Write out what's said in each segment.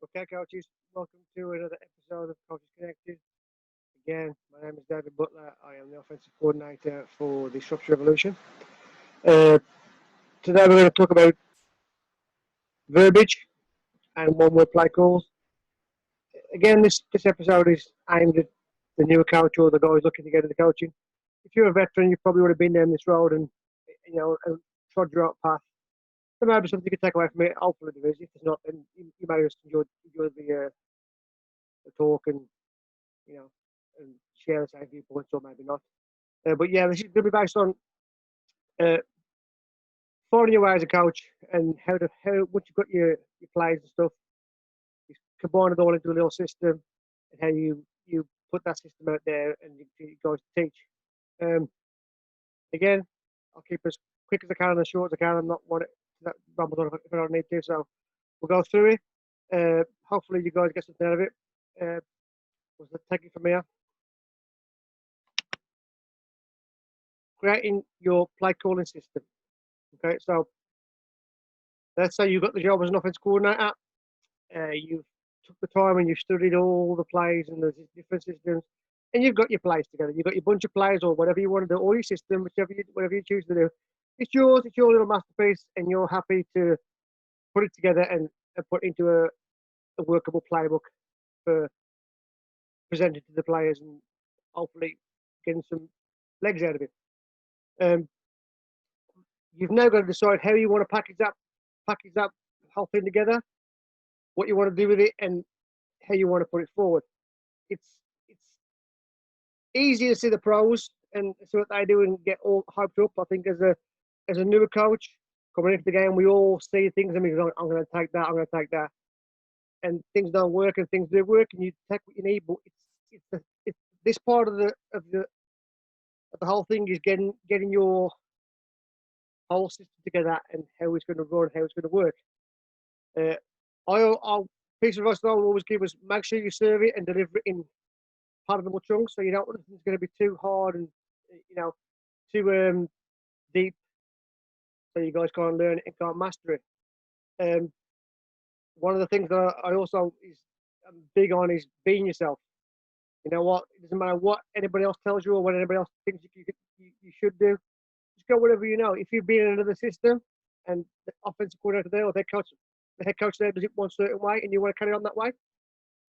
Okay, coaches, welcome to another episode of Coaches Connected. Again, my name is David Butler. I am the offensive coordinator for the Structure Revolution. Uh, Today, we're going to talk about verbiage and one-word play calls. Again, this episode is aimed at the newer coach or the guys looking to get into coaching. If you're a veteran, you probably would have been down this road and trod your own path. There may be something you can take away from it. Hopefully, there is. If there's not, then you may just enjoy the talk and you know and share the same viewpoints, or maybe not. But yeah, this is going to be based on uh, finding your way as a coach and how once you've got your plays and stuff, you combine it all into a little system and how you put that system out there and you guys teach. Um, Again, I'll keep as quick as I can and as short as I can. I'm not one that rambles on if I don't need to, so we'll go through it. Hopefully, you guys get something out of it. Uh, we'll take it from here. Creating your play calling system. Okay, so let's say you got the job as an offense coordinator. You've took the time and you've studied all the plays and the different systems, and you've got your plays together. You've got your bunch of plays or whatever you want to do, or your system, whatever you choose to do. It's yours. It's your little masterpiece, and you're happy to put it together and put into a workable playbook for presenting to the players and hopefully getting some legs out of it. Um, you've now got to decide how you want to package that whole thing together, what you want to do with it, and how you want to put it forward. It's easy to see the pros and see what they do and get all hyped up. I think as a newer coach coming into the game, we all see things and we go, I'm going to take that, I'm going to take that, and things don't work and things do work, and you take what you need. But it's this part of the whole thing is getting your whole system together and how it's going to run, how it's going to work. Uh, I'll piece of advice I will always give is make sure you serve it and deliver it in pardonable chunks, so you don't want it's going to be too hard and too deep, so you guys can't learn it and can't master it. Um, One of the things that I also is big on is being yourself. You know what? It doesn't matter what anybody else tells you or what anybody else thinks you should do. Just go whatever you know. If you've been in another system and the offensive coordinator there or the head coach there does it one certain way and you want to carry on that way,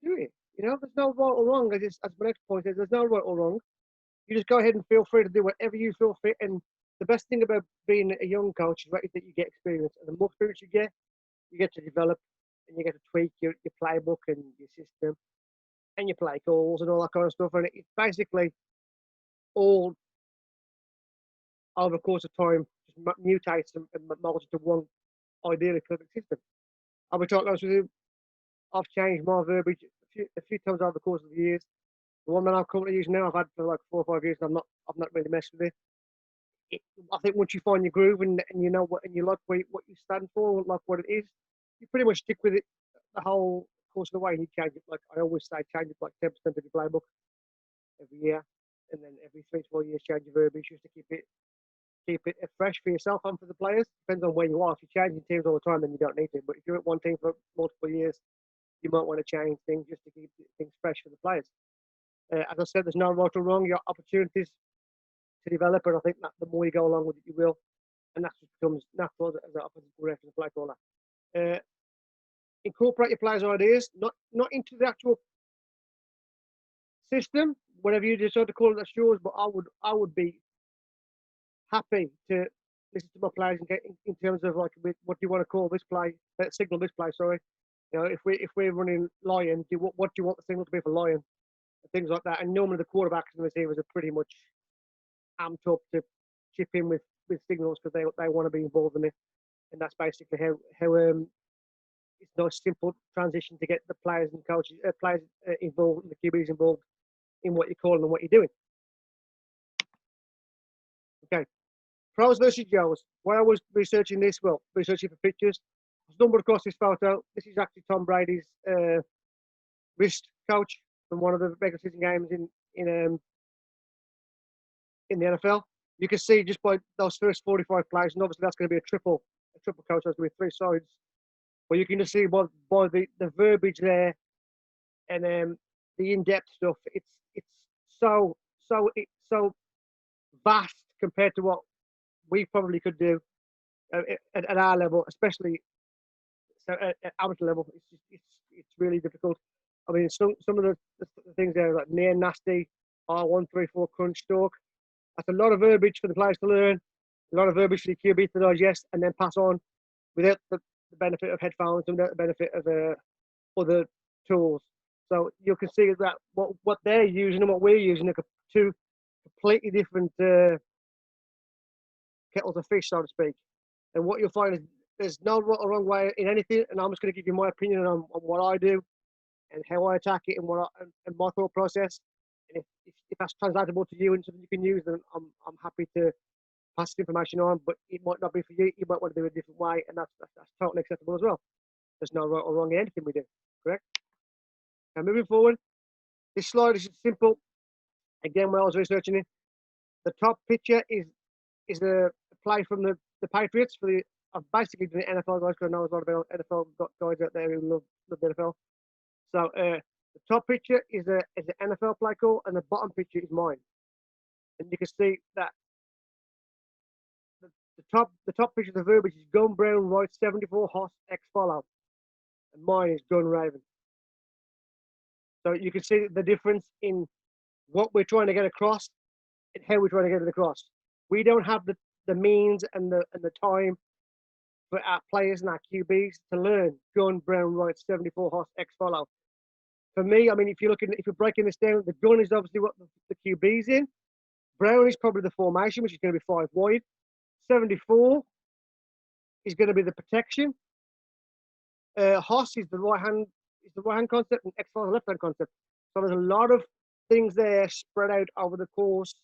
do it. There's no right or wrong. As my next point is, there's no right or wrong. You just go ahead and feel free to do whatever you feel fit. And the best thing about being a young coach is that you get experience. And the more experience you get to develop and you get to tweak your playbook and your system and your play calls and all that kind of stuff. And it's basically all over the course of time just mutates and molds into one ideally perfect system. I'll be totally honest with you, I've changed my verbiage a few times over the course of the years. The one that I'm currently using now, I've had for like 4 or 5 years, and I've not really messed with it. I think once you find your groove and you know what and you like what you stand for, like what it is, you pretty much stick with it the whole course of the way. And you change it, like I always say, change it like 10% of your playbook every year, and then every 3 to 4 years change your verbiage just to keep it fresh for yourself and for the players. Depends on where you are. If you're changing teams all the time, then you don't need to. But if you're at one team for multiple years, you might want to change things just to keep things fresh for the players. As I said, there's no right or wrong. You got opportunities to develop, and I think that the more you go along with it, you will. And that just becomes natural as an offensive coordinator and play caller. Incorporate your players' ideas, not into the actual system, whatever you decide to call it, that's yours. But I would be happy to listen to my players and get in terms of like what do you want to call this play, signal this play. Sorry, if we're running lion, what do you want the signal to be for lion, and things like that. And normally the quarterbacks and the receivers are pretty much amped up to chip in with signals because they want to be involved in it, and that's basically how it's a nice simple transition to get the players and coaches players involved and the QBs involved in what you're calling and what you're doing. Okay. Pros versus Joes. While I was researching this, researching for pictures, I stumbled across this photo. This is actually Tom Brady's wrist coach from one of the regular season games in the NFL. You can see just by those first 45 plays, and obviously that's going to be a triple coach. That's going to be three sides But you can just see by the verbiage there and the in-depth stuff. It's so vast compared to what we probably could do at our level, especially so at amateur level. It's really difficult. I mean, some of the things there like near nasty, R134 crunch stalk. That's a lot of verbiage for the players to learn, a lot of verbiage for the QB to digest and then pass on without the benefit of headphones and without the benefit of other tools. So you can see that what they're using and what we're using are two completely different kettles of fish, so to speak. And what you'll find is there's no right or wrong way in anything, and I'm just going to give you my opinion on what I do and how I attack it and and my thought process. And if that's translatable to you and something you can use, then I'm happy to pass this information on. But it might not be for you. You might want to do it a different way, and that's totally acceptable as well. There's no right or wrong in anything we do. Correct? Now moving forward, this slide is simple. Again, when I was researching it, the top picture is a play from the Patriots for the. I've basically done the NFL guys because I know there's a lot of NFL guys out there who love the NFL. So the top picture is an NFL play call, and the bottom picture is mine. And you can see that the top picture of the verbiage is Gun Brown right 74 Hoss X follow, and mine is Gun Raven. So you can see the difference in what we're trying to get across and how we're trying to get it across. We don't have the means and the time for our players and our QBs to learn gun, brown, right, 74 Hoss, X follow. For me, I mean, if you're breaking this down, the gun is obviously what the QB's in. Brown is probably the formation, which is going to be 5 wide. 74 is going to be the protection. Hoss is the right hand concept, and X follow the left hand concept. So there's a lot of things there spread out over the course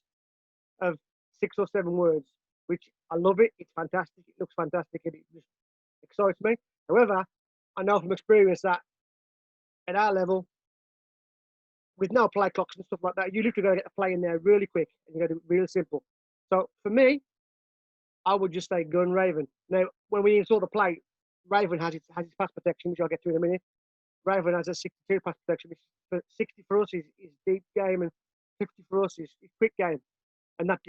of 6 or 7 words, which I love it. It's fantastic. It looks fantastic, and it just excites me. However, I know from experience that at our level, with no play clocks and stuff like that, you literally got to get a play in there really quick, and you got to do it real simple. So for me, I would just say gun Raven. Now, when we install the play, Raven has its pass protection, which I'll get to in a minute. Raven has a 62 pass protection, which 60 for us is deep game, and 50 for us is quick game. And that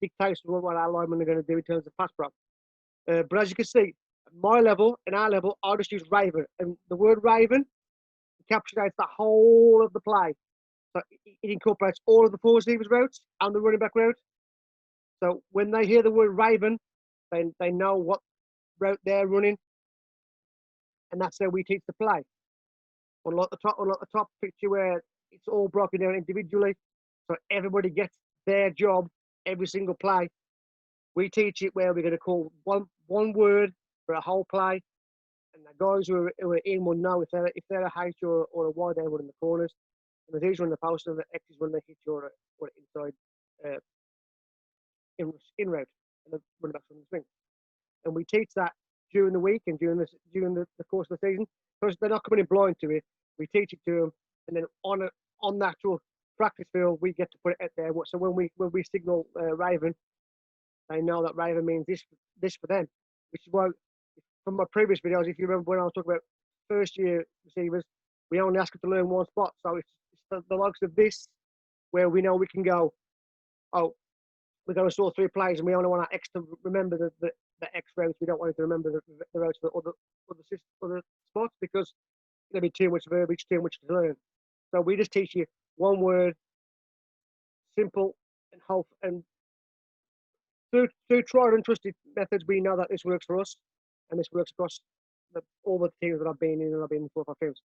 dictates what our linemen are going to do in terms of pass prop. But as you can see, at my level and our level, I'll just use Raven. And the word Raven encapsulates the whole of the play. So it incorporates all of the 4 receivers routes and the running back route. So when they hear the word Raven, they know what route they're running. And that's how we teach the play. Unlike the top picture where it's all broken down individually, so everybody gets their job every single play. We teach it where we're going to call one word for a whole play, and the guys who are in will know if they're a H or a Y, they're running the corners, and the Z's run the post, and the X is when they hit your inside in route, and the running backs on the swing. And we teach that during the week and during the course of the season. So they're not coming in blind to it. We teach it to them, and then on the actual practice field, we get to put it out there. So when we signal Raven, they know that Raven means this for them. Which is why, from my previous videos, if you remember when I was talking about first year receivers, we only ask them to learn one spot. So it's the likes of this where we know we can go, oh, we're going to sort 3 plays, and we only want our X to remember the X routes. We don't want it to remember the routes for other spots because there'll be too much verbiage, too much to learn. So we just teach you one word, simple and hope. And through tried and trusted methods, we know that this works for us, and this works across all the teams that I've been in, and I've been in 4 or 5 teams.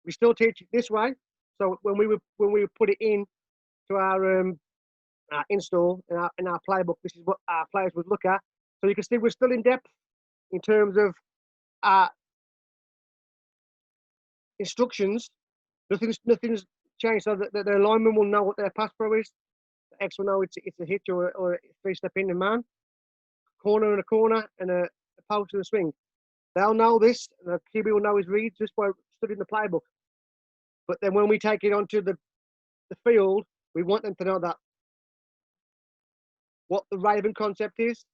We still teach it this way. So when we put it in to our install in our playbook, this is what our players would look at. So you can see we're still in depth in terms of our instructions. Nothing's changed. So that the lineman will know what their pass pro is. The X will know it's a hitch or a 3-step in and man, corner and a corner, and a post and a swing. They'll know this, and the QB will know his reads just by studying the playbook. But then when we take it onto the field, we want them to know that what the Raven concept is,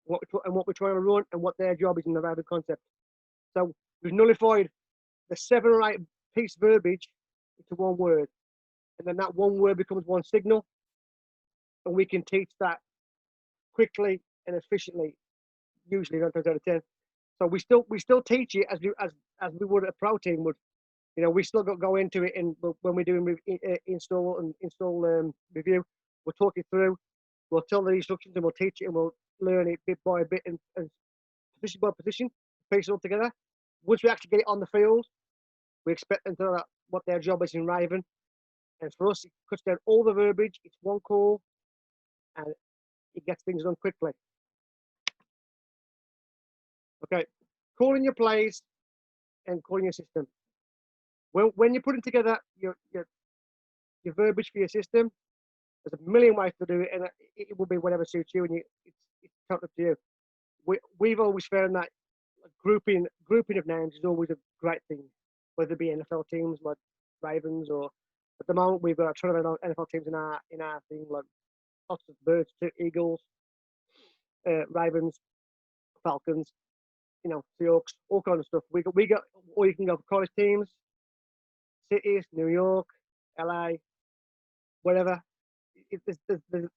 and what we're trying to run, and what their job is in the Raven concept. So we've nullified the 7 or 8 piece verbiage into one word, and then that one word becomes one signal, and we can teach that quickly and efficiently, usually 9 times out of 10. So we still teach it as we would a pro team would. You know, we still go into it, and when we're doing install review, we'll talk it through, we'll tell the instructions, and we'll teach it, and we'll learn it bit by bit, and position by position, piece it all together. Once we actually get it on the field, we expect them to know what their job is in Raven, and for us, it cuts down all the verbiage. It's one call, and it gets things done quickly. Okay, calling your plays and calling your system. When you're putting together your verbiage for your system, there's a million ways to do it, and it will be whatever suits you, and it's totally up to you. We've always found that grouping of names is always a great thing, whether it be NFL teams like Ravens, or at the moment we've got a ton of NFL teams in our thing, like lots of birds, Eagles, Ravens, Falcons, you know, Seahawks, all kinds of stuff. We got, or you can go for college teams, cities, New York, LA, whatever. The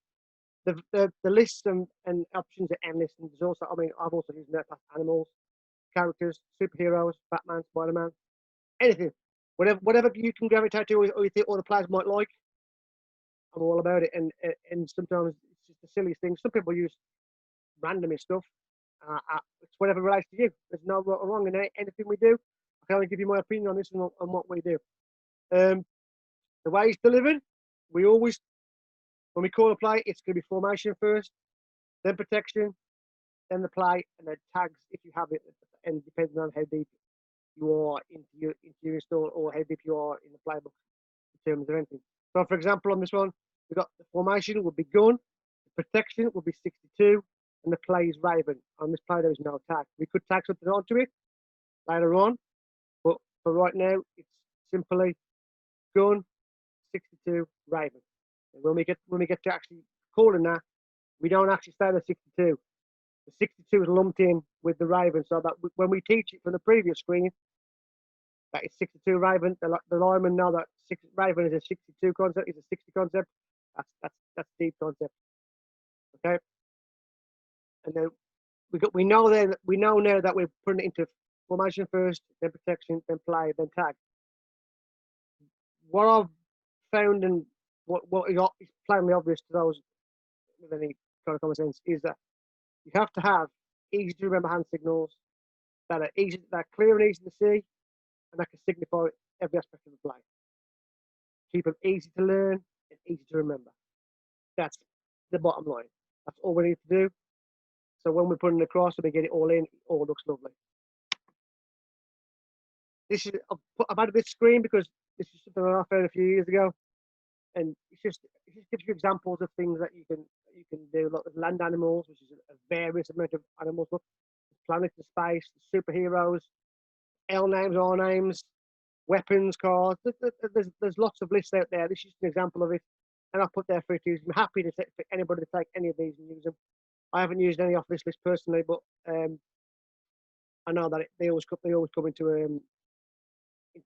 lists and options are endless. And there's also, I mean, I've also used past animals, characters, superheroes, Batman, Spider-Man, anything, whatever you can gravitate to, or you think all the players might like. I'm all about it. And sometimes it's just the silliest things. Some people use randomest stuff. It's whatever relates to you. There's no right or wrong in anything we do. I can only give you my opinion on this and on what we do. The way it's delivered, we always, when we call a play, it's going to be formation first, then protection, then the play, and then tags if you have it, and depending on how deep you are into your install, or how deep you are in the playbook in terms of anything. So, for example, on this one, we've got the formation will be gun, the protection will be 62, and the play is Raven. On this play, there is no tag. We could tag something onto it later on, but for right now, it's simply gun, 62, Raven. And when we get to actually calling that, we don't actually say the 62. The 62 is lumped in with the Raven, so that when we teach it from the previous screen, that is 62 Raven. The linemen know that Raven is a 62 concept, is a 60 concept. That's deep concept. Okay, and then we know now that we're putting it into formation first, then protection, then play, then tag. What I've found, and what is plainly obvious to those with any kind of common sense, is that you have to have easy to remember hand signals that are clear and easy to see, and that can signify every aspect of the play. Keep them easy to learn and easy to remember. That's the bottom line. That's all we need to do. So when we're putting it across and we get it all in, it all looks lovely. I've added this screen because this is something I found a few years ago, and it just gives you examples of things that you can do. Like land animals, which is a various amount of animals. Look, planets in space, superheroes, L names, R names, weapons, cards. There's lots of lists out there. This is an example of it, and I'll put there for you. I'm happy for anybody to take any of these and use them. I haven't used any off this list personally, but I know that they always come into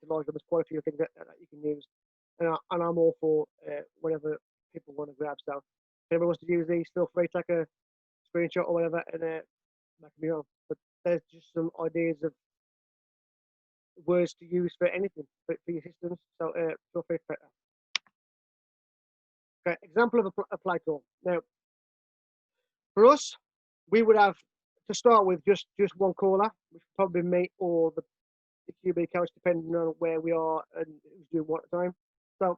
life. There's quite a few things that you can use, and I'm all for whatever people want to grab. So if anyone wants to use these, feel free to take a screenshot or whatever, and back me on. But there's just some ideas of words to use for anything for your systems. So feel free to take that. Okay, example of a play call. Now, for us, we would have to start with just one caller, which would probably be me or the QB coach, depending on where we are and who's doing what at the time. So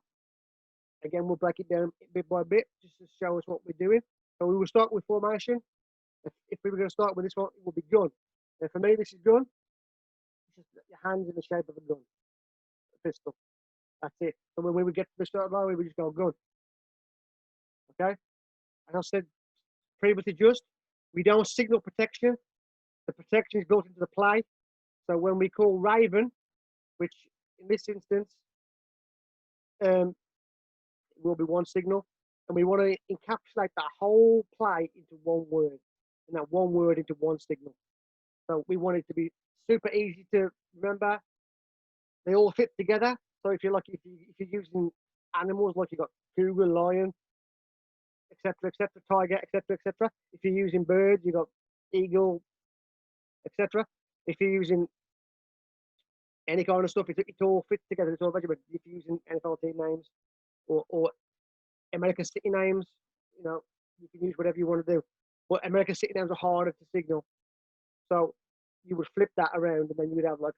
again, we'll break it down bit by bit just to show us what we're doing. So we will start with formation. If we were going to start with this one, it will be gun. Now for me, this is gun. This is your hands in the shape of a gun, a pistol. That's it. So when we would get to the start of the line, we just go gun. Okay? As I said previously, we don't signal protection. The protection is built into the play. So when we call Raven, which in this instance will be one signal, and we want to encapsulate that whole play into one word. and that one word into one signal. So we want it to be super easy to remember. They all fit together. So if you're if you're using animals, like you've got cougar, lion, etc., etc., tiger, etc., etc. If you're using birds, you've got eagle, etc. If you're using any kind of stuff, it all fits together. It's all vegetable. If you're using NFL team names or American city names, you know, you can use whatever you want to do. But American city names are harder to signal. So you would flip that around and then you would have like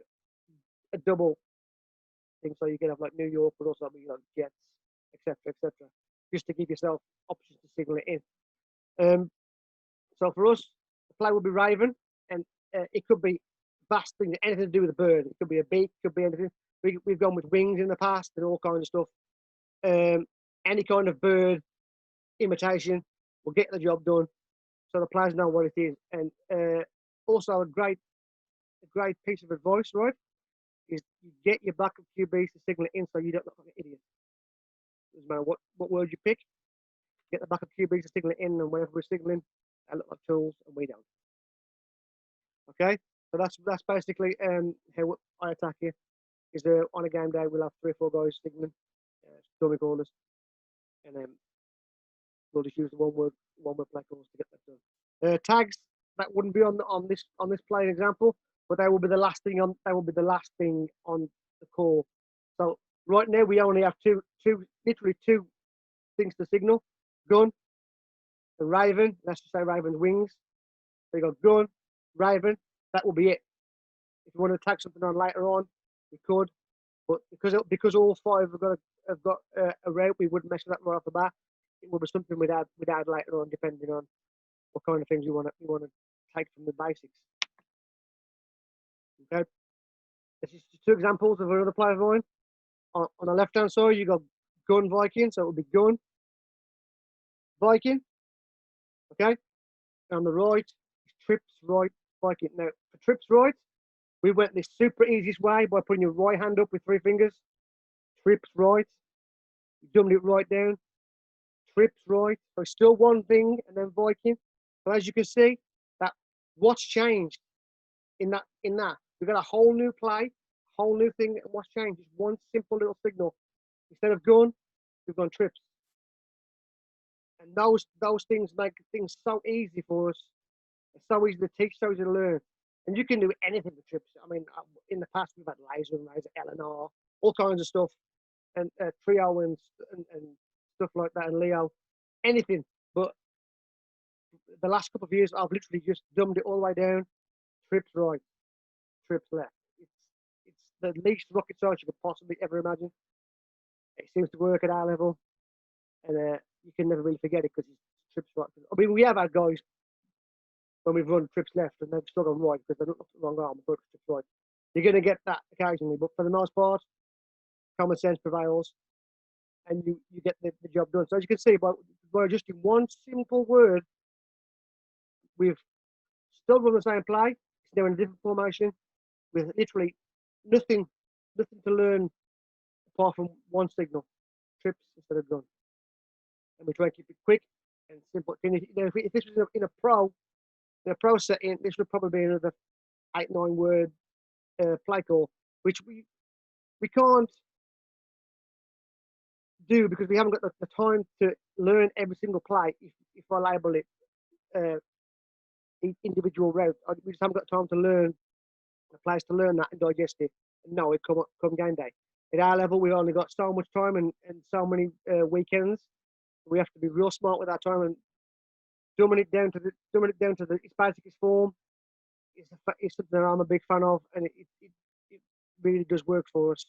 a double thing. So you can have like New York, but also be like Jets, etc., etc., just to give yourself options to signal it in. So for us, the play would be Raven, and it could be vast things, anything to do with a bird. It could be a beak, could be anything. We've gone with wings in the past and all kinds of stuff. Any kind of bird imitation will get the job done. So the players know what it is. And also a great piece of advice, right, is you get your backup QBs to signal it in so you don't look like an idiot. Doesn't matter what word you pick, get the backup QBs to signal it in, and whenever we're signaling, they look like tools, and we don't. Okay, so that's basically how I attack you. Is on a game day we'll have 3 or 4 guys signaling, dummy callers, and we'll just use the one word play calls to get that done. Tags that wouldn't be on this play example, but they will be the last thing on the call. So right now we only have literally two things to signal: gun, the Raven. Let's just say Raven's wings. So you got gun, Raven. That will be it. If you want to tag something on later on, we could, but because all 5 have got a route, we wouldn't mess with that right off the bat. It will be something we'd add later on, depending on what kind of things you want to take from the basics. Okay, this is just 2 examples of another player of mine. On the left-hand side, you got gun Viking, so it would be gun Viking. Okay, on the right, trips right Viking. Now for trips right, we went this super easiest way by putting your right hand up with 3 fingers. Trips right, you dumbed it right down. Trips right, so still one thing, and then Viking. So as you can see, that what's changed in that we've got a whole new play, whole new thing. And what's changed is one simple little signal. Instead of gun, we've gone trips, and those things make things so easy for us. It's so easy to teach, so easy to learn. And you can do anything with trips. I mean, in the past we've had laser and laser LNR, all kinds of stuff, and trio and stuff like that, and Leo, anything. But the last couple of years, I've literally just dumbed it all the way down. Trips right, trips left. It's the least rocket science you could possibly ever imagine. It seems to work at our level, and you can never really forget it because it's trips right. I mean, we have had guys when we've run trips left and they've still gone right because they look at the wrong arm, but trips right. You're going to get that occasionally, but for the most part, common sense prevails, and you get the job done. So as you can see, by just in one simple word, we've still run the same play. It's now in a different formation with literally nothing to learn apart from one signal: trips instead of gun. And we try and keep it quick and simple. If this was in a pro setting, this would probably be another 8-9 word play call, which we can't do because we haven't got the time to learn every single play. If I label it individual route, we just haven't got time to learn the players to learn that and digest it. No, it come game day. At our level, we've only got so much time and so many weekends. We have to be real smart with our time and dumbing it down to its basic form. It's something that I'm a big fan of, and it really does work for us.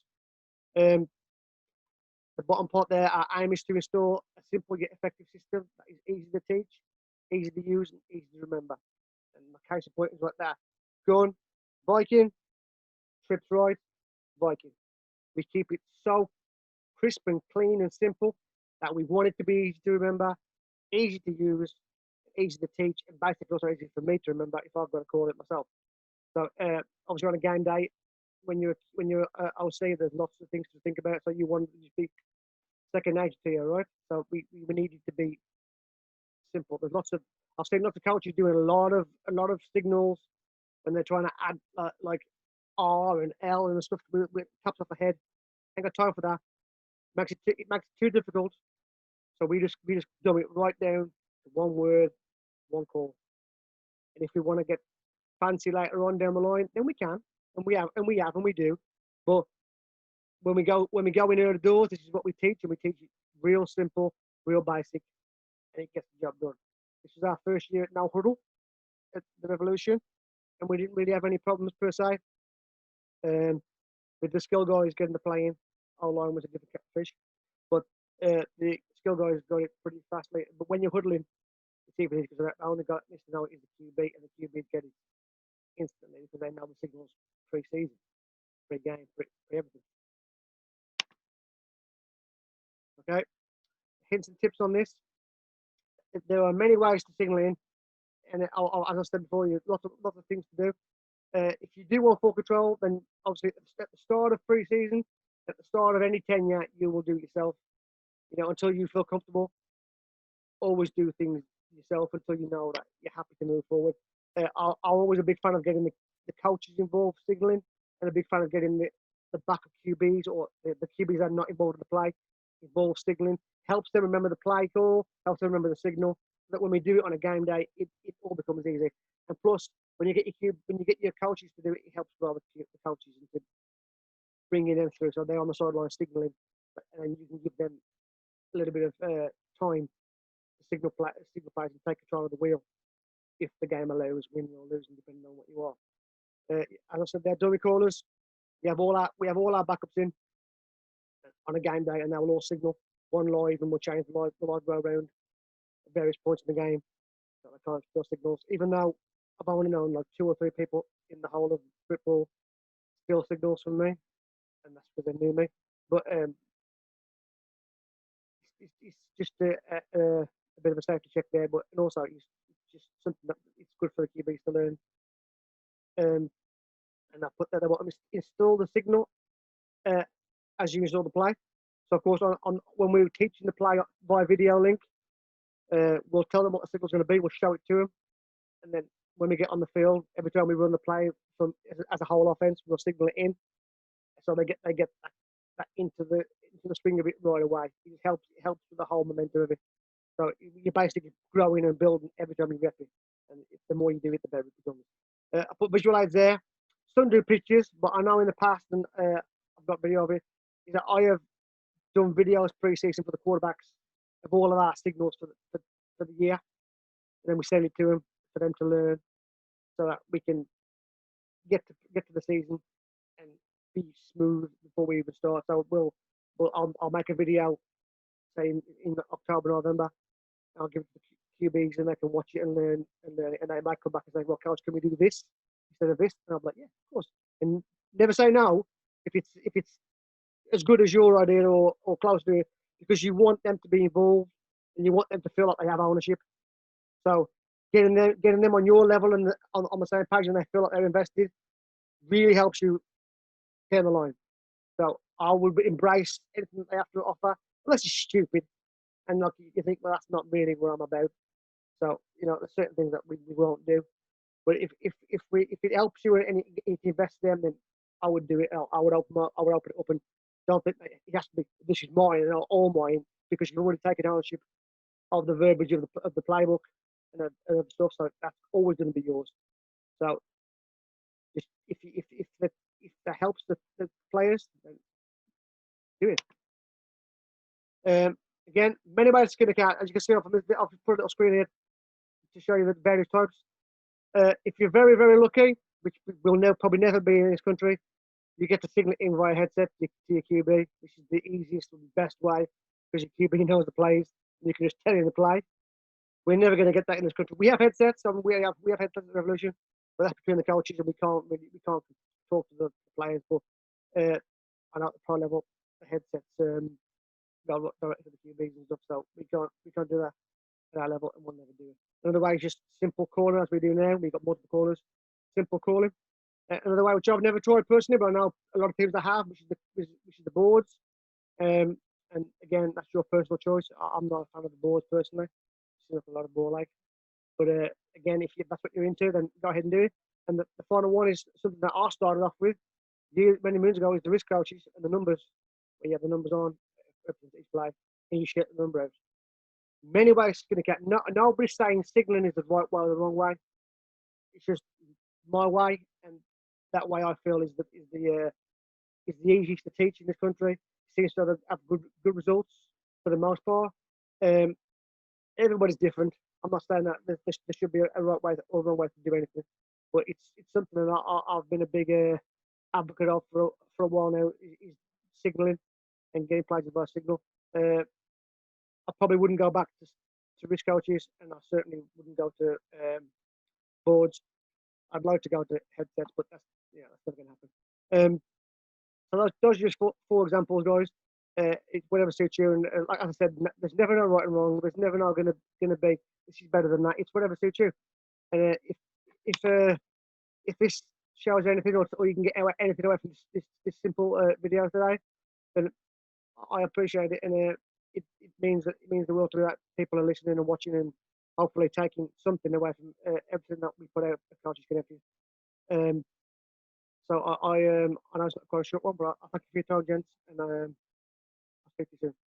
The bottom part there, our aim is to install a simple yet effective system that is easy to teach, easy to use, and easy to remember. And my case in point is like that: gun, Viking, trips right, Viking. We keep it so crisp and clean and simple that we want it to be easy to remember, easy to use, easy to teach, and basically also easy for me to remember if I've got to call it myself. So obviously on a game day, when you're OC, there's lots of things to think about. So you want it to just be second nature to you, right? So we need it to be simple. There's lots of I've seen lots of coaches doing a lot of signals when they're trying to add like R and L and stuff with taps off the head. Ain't got time for that. It makes it too difficult. So we just dumb it right down to one word, one call. And if we want to get fancy later on down the line, then we can, and we do. But when we go in the doors, this is what we teach, and we teach it real simple, real basic, and it gets the job done. This is our first year at No Huddle at the Revolution, and we didn't really have any problems per se. With the skill guys getting the play in, our line was a different fish, but the skill guys got it pretty fastly. But when you're huddling, it's even easier because I only got this to know is the QB, and the QB get it instantly because they know the signals pre-season, pre-game, pre-everything. Okay, hints and tips on this. There are many ways to signal in, and as I said before, you lots of things to do. If you do want full control, then obviously at the start of pre-season, at the start of any tenure, you will do it yourself. You know, until you feel comfortable. Always do things yourself until you know that you're happy to move forward. I'm always a big fan of getting the coaches involved signaling, and a big fan of getting the backup QBs or the QBs that are not involved in the play involved signaling. Helps them remember the play call, helps them remember the signal. So that when we do it on a game day, it all becomes easy. And plus, when you get your coaches to do it, it helps as well the coaches into bringing them through. So they're on the sideline signaling, and you can give them a little bit of time to signal players and take control of the wheel if the game allows, winning or losing, depending on what you are. As I said, they're dummy callers. We have all our backups in on a game day, and they will all signal one live, and we'll change the live go around at various points in the game. So I can't still signals, even though I've only known like 2 or 3 people in the whole of football still signals from me, and that's because they knew me. But it's just a bit of a safety check there, but and also it's just something that it's good for the QBs to learn. And I put that I want to install the signal as you install the play. So of course, on when we're teaching the play by video link, we'll tell them what the signal's going to be. We'll show it to them, and then when we get on the field, every time we run the play from as a whole offense, we'll signal it in, so they get that into the swing of it right away. It helps with the whole momentum of it. So you're basically growing and building every time you get it, and the more you do it, the better it becomes. I put visual aids there. Some do pictures, but I know in the past, and I've got video of it, is that I have done videos pre-season for the quarterbacks of all of our signals for the year, and then we send it to them for them to learn, so that we can get to the season and be smooth before we even start. So I'll make a video, say in October, November. I'll give it to the QBs, and they can watch it and learn it. And they might come back and say, "Well, coach, can we do this instead of this?" And I'm like, "Yeah, of course." And never say no if it's as good as your idea or close to it, because you want them to be involved and you want them to feel like they have ownership. So getting them on your level and on the same page, and they feel like they're invested, really helps you down the line. So I would embrace anything that they have to offer, unless it's stupid and like you think, well, that's not really what I'm about. So there's certain things that we won't do. But if it helps you and it invests them, then I would do it. I would open it up, and don't think that it has to be this is mine and all mine, because you've already taken ownership of the verbiage of the playbook and of stuff. So that's always going to be yours. So just if that helps the players, then do it. Again, many ways to skin a cat. As you can see, I've put a little screen here to show you the various types. If you're very, very lucky, which will probably never be in this country, you get to signal it in via headset to your QB, which is the easiest and best way, because your QB knows the plays, and you can just tell him the play. We're never going to get that in this country. We have headsets, we have headsets in Revolution, but that's between the coaches, and we can't talk to the players. But I know at the pro level, the headsets go directly to the QBs and stuff, so we can't do that at our level, and we'll never do it. Another way is just simple calling, as we do now. We've got multiple callers, simple calling. Another way, which I've never tried personally, but I know a lot of teams that have, which is the boards. And again, that's your personal choice. I'm not a fan of the boards personally. It's not a lot of ball like. But again, if that's what you're into, then go ahead and do it. And the final one is something that I started off with many moons ago, is the risk coaches and the numbers. Where you have the numbers on each play, and you share the number out. Many ways to get. Nobody's saying signaling is the right way or the wrong way. It's just my way, and that way I feel is the easiest to teach in this country. Seems to have good results for the most part. Um, Everybody's different. I'm not saying that there should be a right way or wrong way to do anything, but it's something that I've been a big advocate of for a while now. Is signaling and getting players by signal. I probably wouldn't go back to risk coaches, and I certainly wouldn't go to boards. I'd like to go to headsets, but that's never going to happen. So those are just four examples, guys. It's whatever suits you, and like I said, there's never no right and wrong. There's never no going to be this is better than that. It's whatever suits you. And if this shows anything, or you can get anything away from this simple video today, then I appreciate it, and it means the world to me that people are listening and watching, and hopefully taking something away from everything that we put out at Coaches Connected. So I know it's not quite a short one, but I thank you for your time, gents, and I'll speak to you soon.